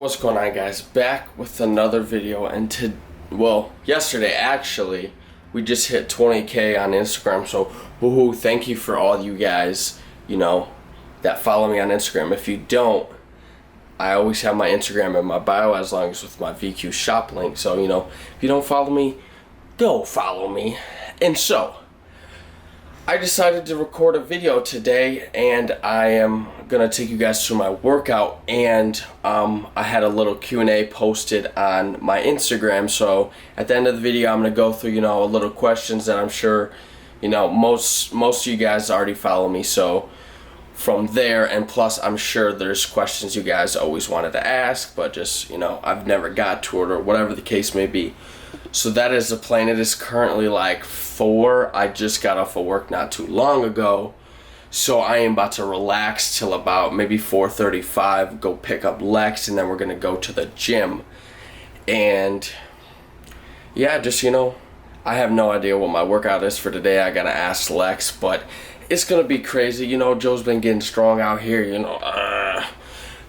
What's going on, guys? Back with another video, and yesterday actually we just hit 20K on Instagram, so woohoo, thank you for all you guys that follow me on Instagram. If you don't, I always have my Instagram in my bio as long as with my VQ shop link, so if you don't follow me, go follow me. And so I decided to record a video today, and I am gonna take you guys through my workout, and I had a little Q&A posted on my Instagram, so at the end of the video I'm gonna go through a little questions that I'm sure most of you guys already follow me, so from there, and plus I'm sure there's questions you guys always wanted to ask but just I've never got to it or whatever the case may be. So that is the plan. It is currently like 4. I just got off of work not too long ago, so I am about to relax till about maybe 4:35, go pick up Lex, and then we're gonna go to the gym. And yeah, just I have no idea what my workout is for today. I gotta ask Lex, but it's gonna be crazy. Joe's been getting strong out here,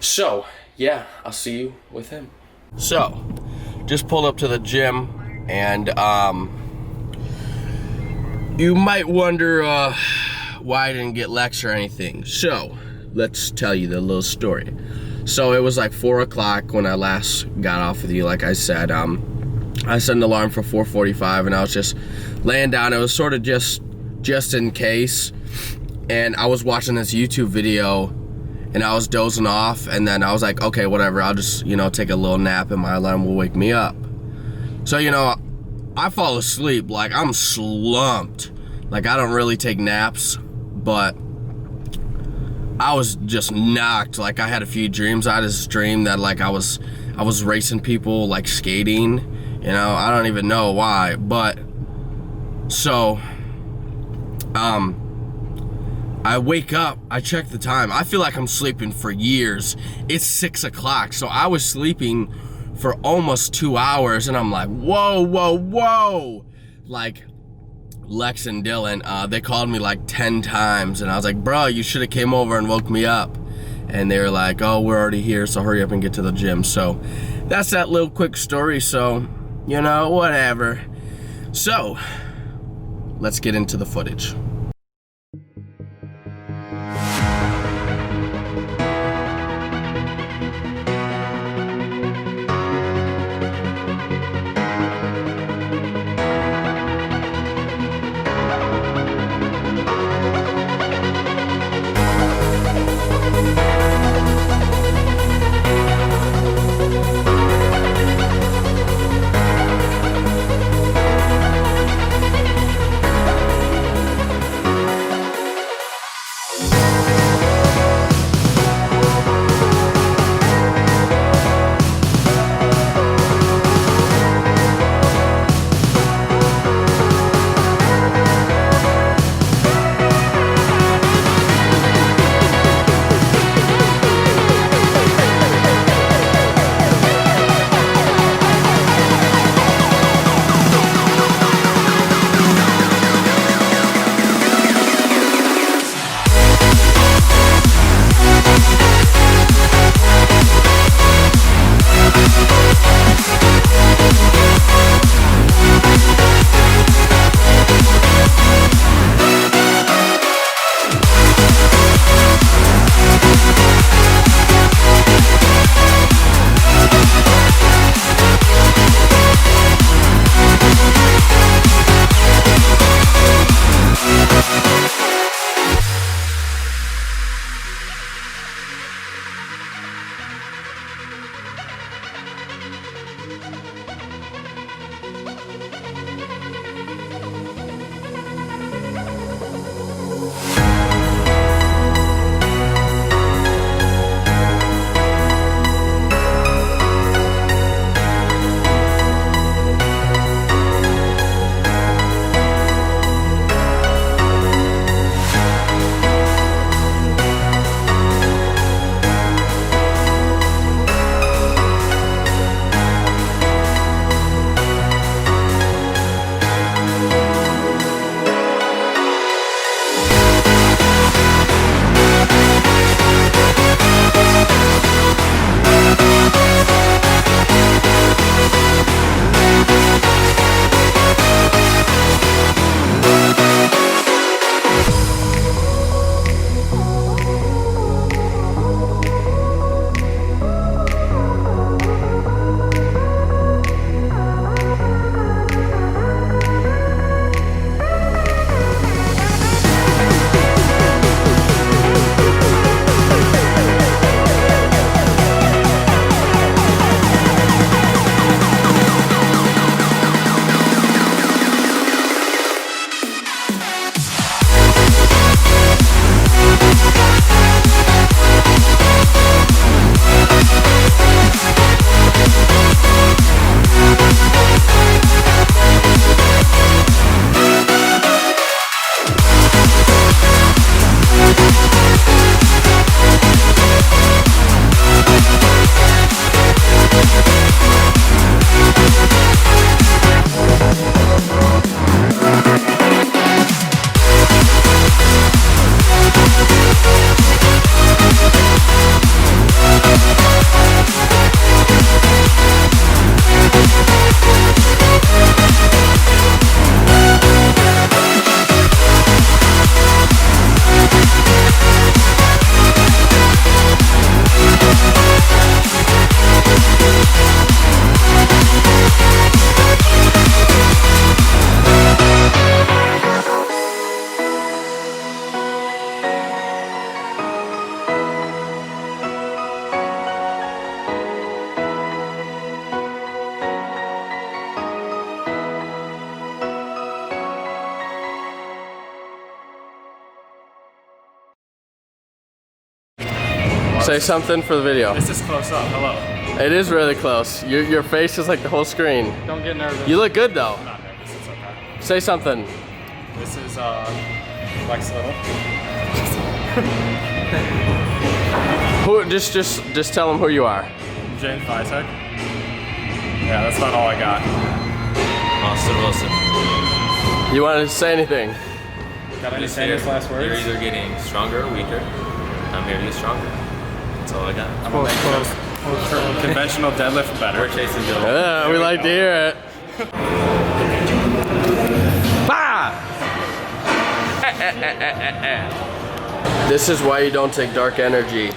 So yeah, I'll see you with him. So just pulled up to the gym, and you might wonder why I didn't get Lex or anything. So let's tell you the little story. So it was like 4 o'clock when I last got off with you. Like I said, I set an alarm for 4:45, and I was just laying down. It was sort of just in case, and I was watching this YouTube video and I was dozing off, and then I was like, okay, whatever, I'll just take a little nap and my alarm will wake me up. So I fall asleep, like I'm slumped. Like I don't really take naps, but I was just knocked. Like I had a few dreams. I had this dream that like I was racing people, like skating, I don't even know why, but so I wake up, I check the time. I feel like I'm sleeping for years. It's 6 o'clock, so I was sleeping for almost 2 hours, and I'm like, whoa. Like, Lex and Dylan, they called me like 10 times, and I was like, bro, you should have came over and woke me up. And they were like, oh, we're already here, so hurry up and get to the gym. So that's that little quick story, so, whatever. So, let's get into the footage. Say something for the video. This is close up. Hello. It is really close. Your face is like the whole screen. Don't get nervous. You look good though. I'm not nervous. It's okay. Say something. This is Lex Little. Who? Just tell them who you are. James Vitek. Yeah, that's about all I got. Austin Wilson. You want to say anything? Got any famous last words? You're either getting stronger or weaker. I'm here to get stronger. That's all I got. I'm gonna make conventional deadlift better. We're chasing Joe. Yeah, we like to hear it. Bah! This is why you don't take dark energy.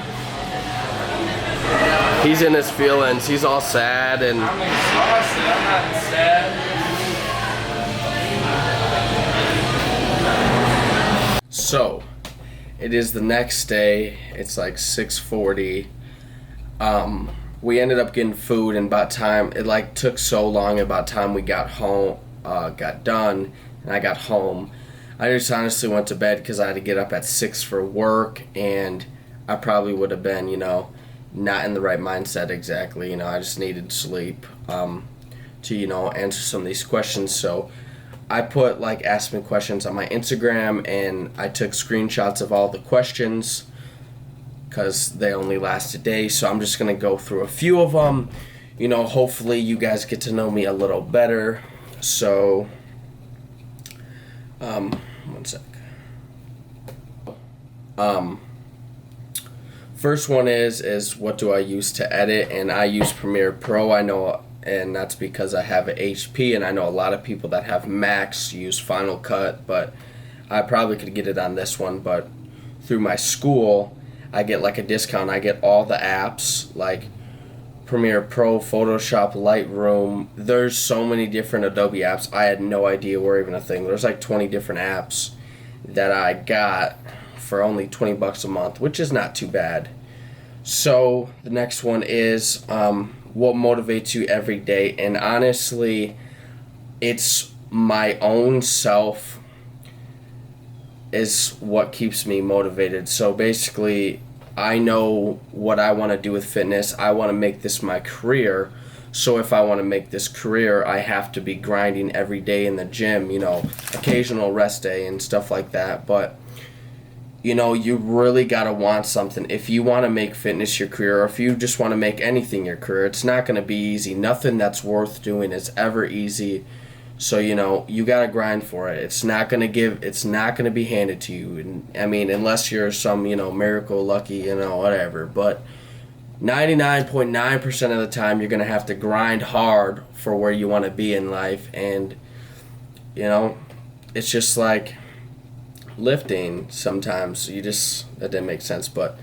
He's in his feelings. He's all sad and. I'm exhausted. I'm not sad. So, it is the next day. It's like 6:40. We ended up getting food, and about time it like took so long. About time we got home, got done, and I got home. I just honestly went to bed because I had to get up at 6 for work, and I probably would have been, not in the right mindset exactly. I just needed sleep to, answer some of these questions. So I put ask me questions on my Instagram, and I took screenshots of all the questions because they only last a day. So I'm just going to go through a few of them. Hopefully you guys get to know me a little better. So, one sec. First one is what do I use to edit? And I use Premiere Pro. I know, and that's because I have an HP, and I know a lot of people that have Macs use Final Cut, but I probably could get it on this one. But through my school, I get a discount. I get all the apps like Premiere Pro, Photoshop, Lightroom. There's so many different Adobe apps. I had no idea were even a thing. There's 20 different apps that I got for only $20 a month, which is not too bad. So the next one is what motivates you every day? And honestly, it's my own self is what keeps me motivated. So basically, I know what I want to do with fitness. I want to make this my career. So if I want to make this career, I have to be grinding every day in the gym, occasional rest day and stuff like that. But you really got to want something. If you want to make fitness your career, or if you just want to make anything your career, it's not going to be easy. Nothing that's worth doing is ever easy. So, you got to grind for it. It's not going to be handed to you. And I mean, unless you're some, miracle lucky, whatever. But 99.9% of the time, you're going to have to grind hard for where you want to be in life. And, it's just like lifting sometimes. That didn't make sense. But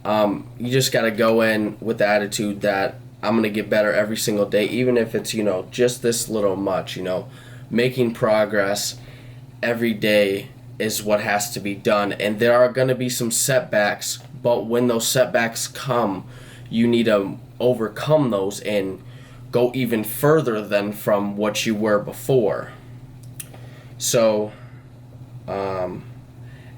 you just got to go in with the attitude that I'm going to get better every single day, even if it's, just this little much, making progress every day is what has to be done. And there are going to be some setbacks, but when those setbacks come, you need to overcome those and go even further than from what you were before. So,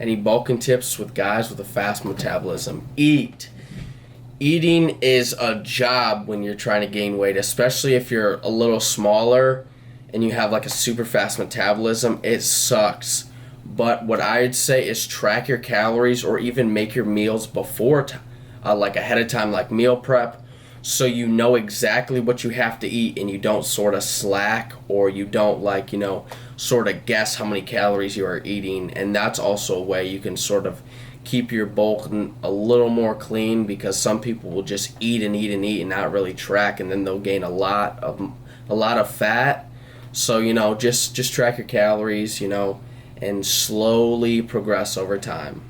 any bulking tips with guys with a fast metabolism? Eat. Eating is a job when you're trying to gain weight, especially if you're a little smaller and you have a super fast metabolism. It sucks. But what I'd say is track your calories, or even make your meals before, ahead of time, like meal prep, so you know exactly what you have to eat and you don't sort of slack, or you don't sort of guess how many calories you are eating. And that's also a way you can sort of keep your bulk a little more clean, because some people will just eat and eat and eat and not really track, and then they'll gain a lot of fat. So just track your calories, and slowly progress over time.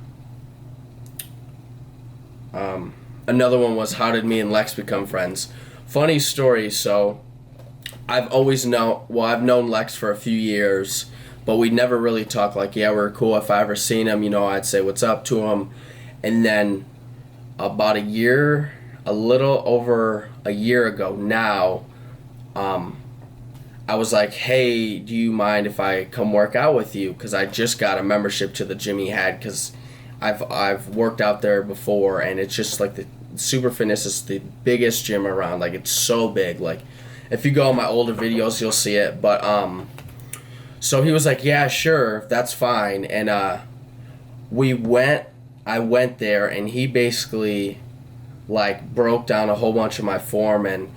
Another one was, how did me and Lex become friends? Funny story. So I've known Lex for a few years, but we never really talked. We're cool. If I ever seen him, I'd say what's up to him. And then about a little over a year ago now, I was like, hey, do you mind if I come work out with you? Because I just got a membership to the gym he had, because I've worked out there before, and it's just the Super Fitness is the biggest gym around. Like, it's so big. Like, if you go on my older videos, you'll see it. But so he was like, yeah, sure, that's fine. And I went there, and he basically like broke down a whole bunch of my form, and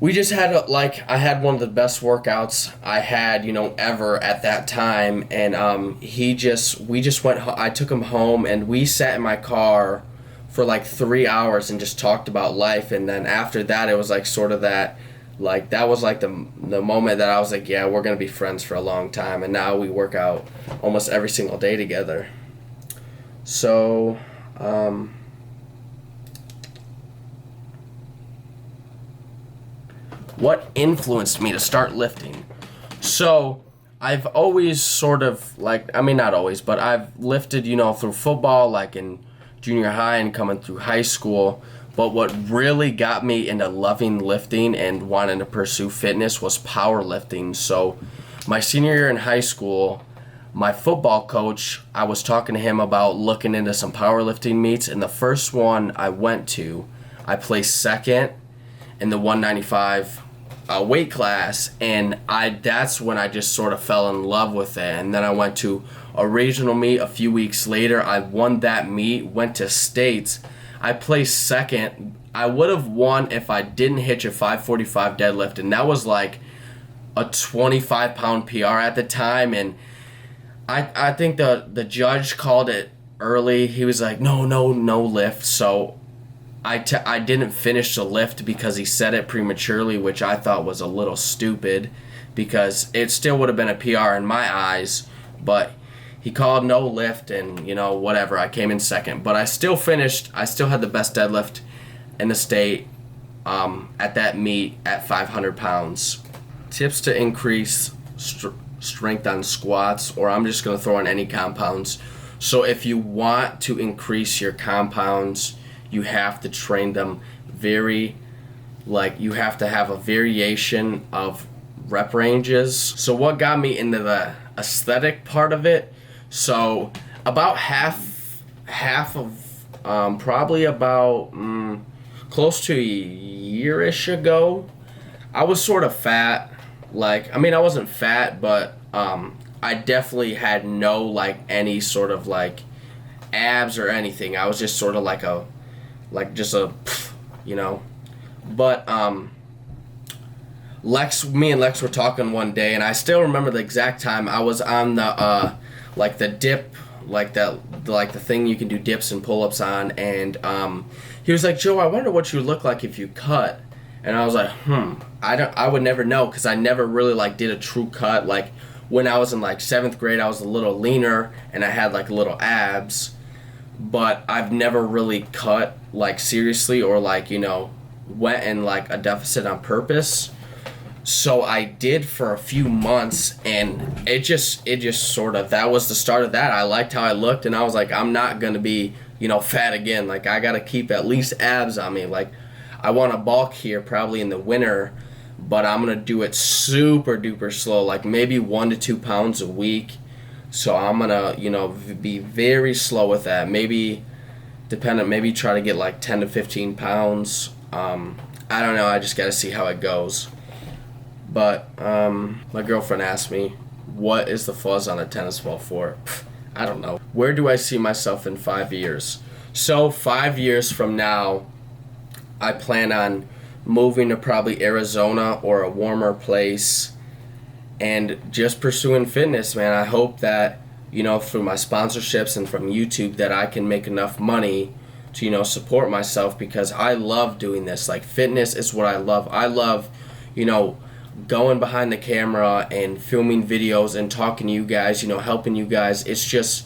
we just had I had one of the best workouts I had, ever at that time. And we just went. I took him home, and we sat in my car for like 3 hours and just talked about life. And then after that, it was like sort of that. Like, that was like the moment that I was like, yeah, we're going to be friends for a long time. And now we work out almost every single day together. So, what influenced me to start lifting? So, I've always sort of, not always, but I've lifted, through football, like in junior high and coming through high school. But what really got me into loving lifting and wanting to pursue fitness was powerlifting. So my senior year in high school, my football coach, I was talking to him about looking into some powerlifting meets, and the first one I went to, I placed second in the 195 weight class, and that's when I just sort of fell in love with it. And then I went to a regional meet a few weeks later. I won that meet, went to states. I placed second. I would have won if I didn't hitch a 545 deadlift, and that was like a 25-pound PR at the time. And I think the judge called it early. He was like, no lift. So I didn't finish the lift because he said it prematurely, which I thought was a little stupid because it still would have been a PR in my eyes. But he called no lift, and, whatever. I came in second. But I still finished. I still had the best deadlift in the state at that meet at 500 pounds. Tips to increase strength on squats, or I'm just going to throw in any compounds. So if you want to increase your compounds, you have to train them you have to have a variation of rep ranges. So what got me into the aesthetic part of it? So about half of probably about close to a year-ish ago, I was sort of fat. I wasn't fat, but I definitely had no any sort of abs or anything. I was just sort of But me and Lex were talking one day, and I still remember the exact time. I was on the the dip, the thing you can do dips and pull-ups on, and he was like, Joe, I wonder what you would look like if you cut. And I was like, I would never know, because I never really did a true cut. When I was in 7th grade, I was a little leaner and I had little abs, but I've never really cut seriously or went in a deficit on purpose. So I did for a few months, and it just sort of, that was the start of that. I liked how I looked, and I was like, I'm not gonna be fat again. I gotta keep at least abs on me. I want to bulk here probably in the winter, but I'm gonna do it super duper slow, maybe 1 to 2 pounds a week. So I'm gonna be very slow with that. Maybe try to get 10 to 15 pounds. I don't know. I just gotta see how it goes. But my girlfriend asked me, what is the fuzz on a tennis ball for? I don't know. Where do I see myself in 5 years? So 5 years from now, I plan on moving to probably Arizona or a warmer place and just pursuing fitness, man. I hope that, through my sponsorships and from YouTube, that I can make enough money to, support myself, because I love doing this. Fitness is what I love. I love, going behind the camera and filming videos and talking to you guys, helping you guys. It's just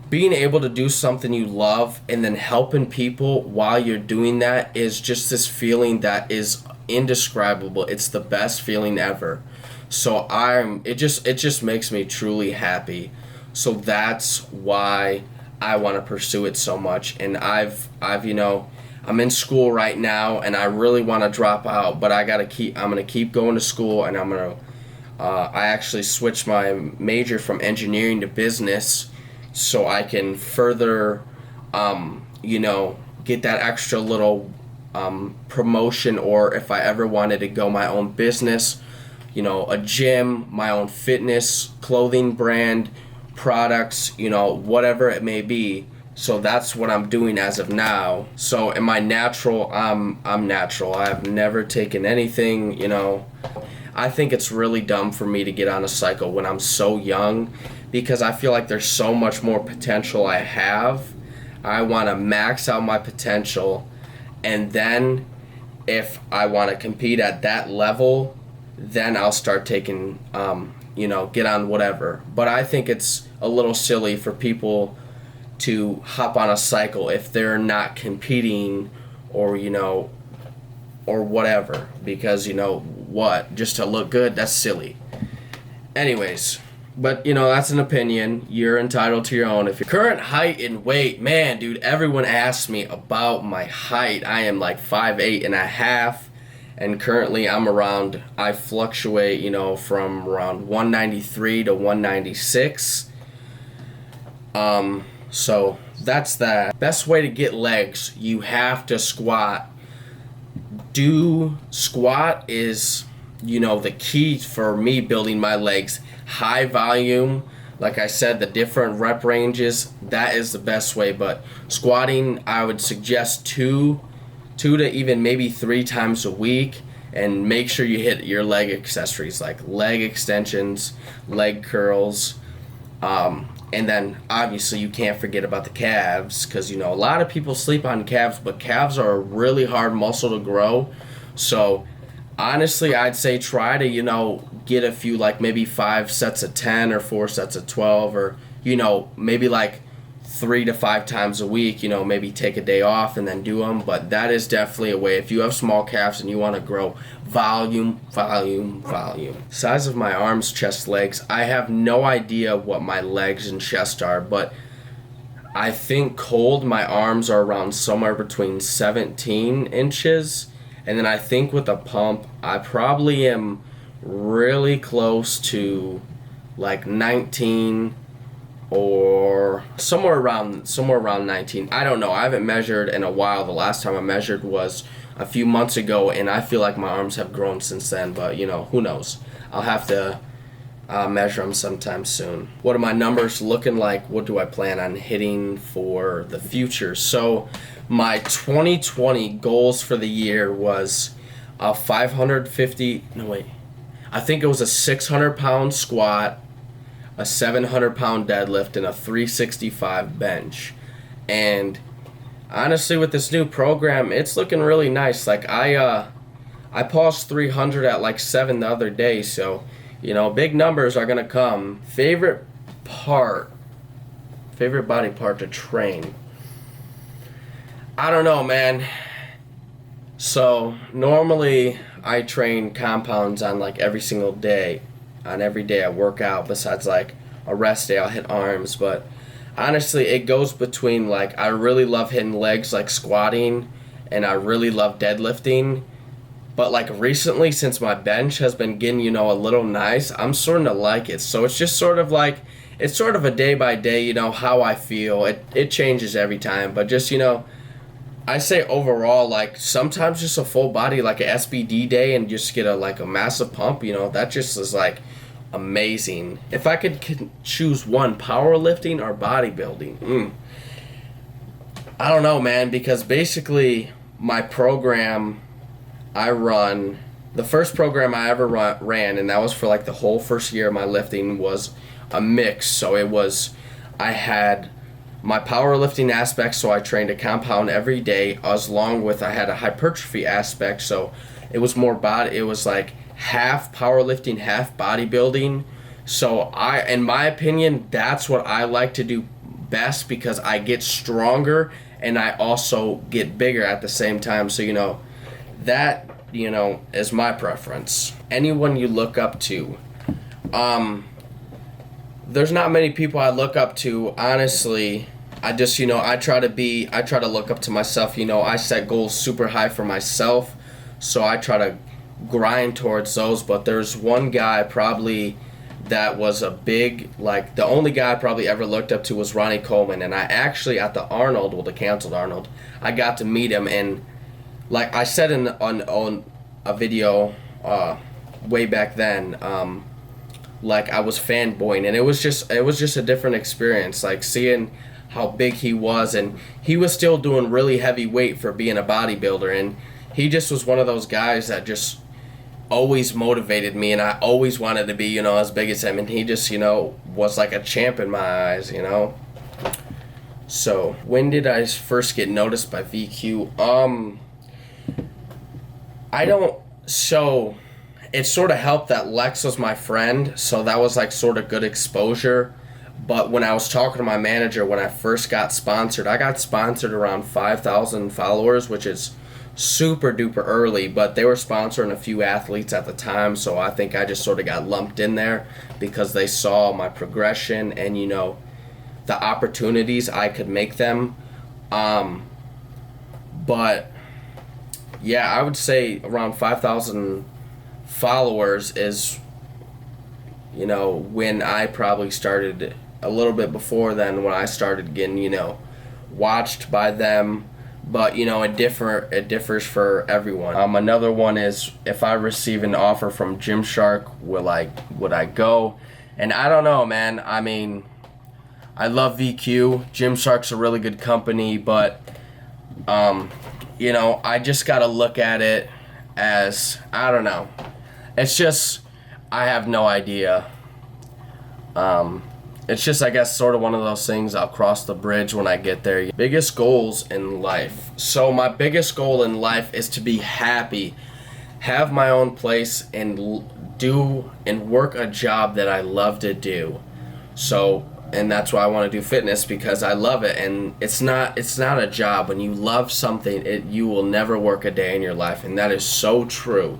being able to do something you love and then helping people while you're doing that is just this feeling that is indescribable. It's the best feeling ever. So it just makes me truly happy. So that's why I want to pursue it so much. And I'm in school right now, and I really want to drop out, but I'm gonna keep going to school, and I actually switched my major from engineering to business so I can further get that extra little promotion, or if I ever wanted to go my own business, you know, a gym, my own fitness, clothing brand, products, you know, whatever it may be. So that's what I'm doing as of now. So am I natural? I'm natural. I've never taken anything, you know. I think it's really dumb for me to get on a cycle when I'm so young, because I feel like there's so much more potential I have. I want to max out my potential, and then if I want to compete at that level, then I'll start taking, you know, get on whatever. But I think it's a little silly for people to hop on a cycle if they're not competing, or, you know, or whatever, because, you know what, just to look good, that's silly. Anyways, but, you know, that's an opinion. You're entitled to your own. If your current height and weight, man, dude, everyone asks me about my height. I am like 5'8.5", and currently I fluctuate, you know, from around 193 to 196. So that's that. Best way to get legs, you have to squat. Squat is, you know, the key for me building my legs. High volume, like I said, the different rep ranges, that is the best way. But squatting, I would suggest two to even maybe 3 times a week, and make sure you hit your leg accessories like leg extensions, leg curls, and then obviously you can't forget about the calves, because, you know, a lot of people sleep on calves, but calves are a really hard muscle to grow. So honestly, I'd say try to, you know, get a few, like maybe 5 sets of 10 or 4 sets of 12, or, you know, maybe like 3 to 5 times a week, you know, maybe take a day off and then do them. But that is definitely a way if you have small calves and you want to grow volume. Size of my arms, chest, legs, I have no idea what my legs and chest are, but I think cold, my arms are around somewhere between 17 inches, and then I think with a pump, I probably am really close to like 19, or somewhere around 19. I don't know. I haven't measured in a while. The last time I measured was a few months ago, and I feel like my arms have grown since then, but, you know, who knows? I'll have to measure them sometime soon. What are my numbers looking like? What do I plan on hitting for the future? So my 2020 goals for the year was a 600-pound squat, a 700-pound deadlift, and a 365 bench. And honestly, with this new program, it's looking really nice. Like I paused 300 at like 7 the other day, so, you know, big numbers are gonna come. Favorite body part to train? I don't know, man. So normally I train compounds on like every single day. On every day I work out, besides like a rest day I'll hit arms. But honestly, it goes between, like, I really love hitting legs, like squatting, and I really love deadlifting. But like recently, since my bench has been getting, you know, a little nice, I'm starting to like it. So it's just sort of like, it's sort of a day by day, you know, how I feel. It changes every time, but just, you know, I say overall, like, sometimes just a full body, like a SBD day, and just get a massive pump, you know, that just is like amazing. If I could choose one, powerlifting or bodybuilding, I don't know, man, because basically my program I run, the first program I ever ran, and that was for like the whole first year of my lifting, was a mix. So it was, I had my powerlifting aspect, so I trained a compound every day, along with I had a hypertrophy aspect, so it was more body, it was like half powerlifting, half bodybuilding. So in my opinion, that's what I like to do best, because I get stronger and I also get bigger at the same time. So, you know, that, you know, is my preference. Anyone you look up to? There's not many people I look up to, honestly. I just, you know, I try to look up to myself. You know, I set goals super high for myself, so I try to grind towards those. But there's one guy probably that was a big, like, the only guy I probably ever looked up to was Ronnie Coleman. And I actually, at the Arnold, well, the canceled Arnold, I got to meet him. And like I said on a video way back then, like, I was fanboying, and it was just a different experience, like seeing how big he was, and he was still doing really heavy weight for being a bodybuilder, and he just was one of those guys that just always motivated me, and I always wanted to be, you know, as big as him, and he just, you know, was like a champ in my eyes, you know. So when did I first get noticed by VQ? So it sort of helped that Lex was my friend, so that was like sort of good exposure. But when I was talking to my manager when I first got sponsored, I got sponsored around 5,000 followers, which is super duper early, but they were sponsoring a few athletes at the time, so I think I just sort of got lumped in there because they saw my progression and, you know, the opportunities I could make them. But yeah, I would say around 5,000 followers is, you know, when I probably started. A little bit before then, when I started getting, you know, watched by them. But, you know, it differs for everyone. Another one is, if I receive an offer from Gymshark, would I go? And I don't know, man. I mean, I love VQ. Gymshark's a really good company, but you know, I just gotta look at it as, I don't know. It's just, I have no idea. It's just, I guess, sort of one of those things. I'll cross the bridge when I get there. Biggest goals in life. So my biggest goal in life is to be happy, have my own place, and do and work a job that I love to do. So, and that's why I want to do fitness, because I love it, and it's not a job. When you love something, you will never work a day in your life, and that is so true.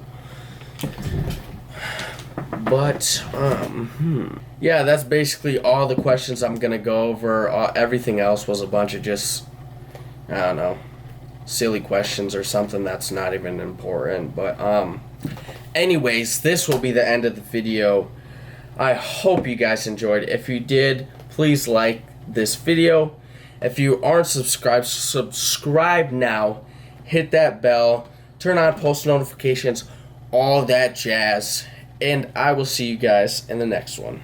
But yeah, that's basically all the questions I'm gonna go over. Everything else was a bunch of just, I don't know, silly questions or something that's not even important. But anyways, this will be the end of the video. I hope you guys enjoyed. If you did, please like this video. If you aren't subscribed, subscribe now. Hit that bell. Turn on post notifications. All that jazz. And I will see you guys in the next one.